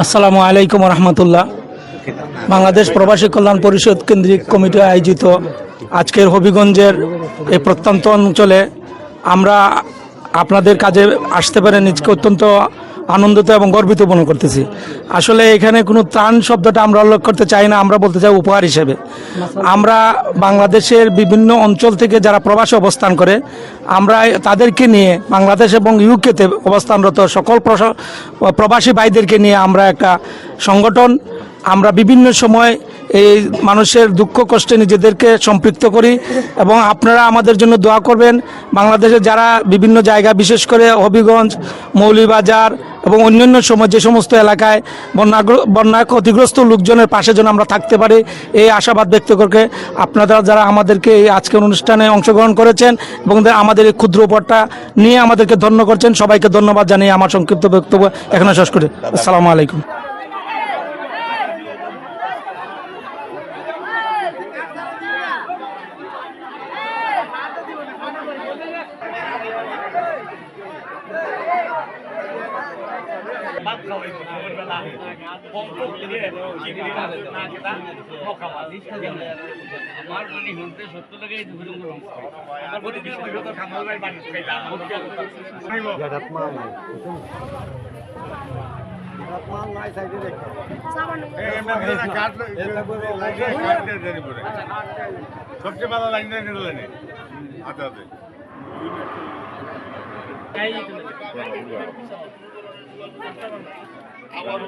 আসসালামু আলাইকুম রহমতুল্লাহ। বাংলাদেশ প্রবাসী কল্যাণ পরিষদ কেন্দ্রিক কমিটি আয়োজিত আজকের হবিগঞ্জের এই প্রত্যন্ত অঞ্চলে আমরা আপনাদের কাজে আসতে পারে নিজকে অত্যন্ত আনন্দিত এবং গর্বিত মনে করতেছি। আসলে এখানে কোনো ত্রাণ শব্দটা আমরা উল্লেখ করতে চাই না, আমরা বলতে চাই উপহার হিসেবে। আমরা বাংলাদেশের বিভিন্ন অঞ্চল থেকে যারা প্রবাসে অবস্থান করে আমরা তাদেরকে নিয়ে বাংলাদেশ এবং ইউকেতে অবস্থানরত সকল প্রবাসী ভাইদেরকে নিয়ে আমরা একটা সংগঠন, আমরা বিভিন্ন সময় এই মানুষের দুঃখ কষ্টে নিজেদেরকে সম্পৃক্ত করি এবং আপনারা আমাদের জন্য দোয়া করবেন। বাংলাদেশে যারা বিভিন্ন জায়গা, বিশেষ করে হবিগঞ্জ, মৌলভীবাজার এবং অন্যান্য সময় যে সমস্ত এলাকায় বন্যা ক্ষতিগ্রস্ত লোকজনের পাশে যেন আমরা থাকতে পারি, এই আশাবাদ ব্যক্ত করে আপনারা যারা আমাদেরকে এই আজকের অনুষ্ঠানে অংশগ্রহণ করেছেন এবং আমাদের এই ক্ষুদ্র উপহারটা নিয়ে আমাদেরকে ধন্য করছেন, সবাইকে ধন্যবাদ জানিয়ে আমার সংক্ষিপ্ত বক্তব্য এখানে শেষ করি। আসসালামু আলাইকুম। সবচেয়ে ভালো লাইন হাতে হাতে আমরা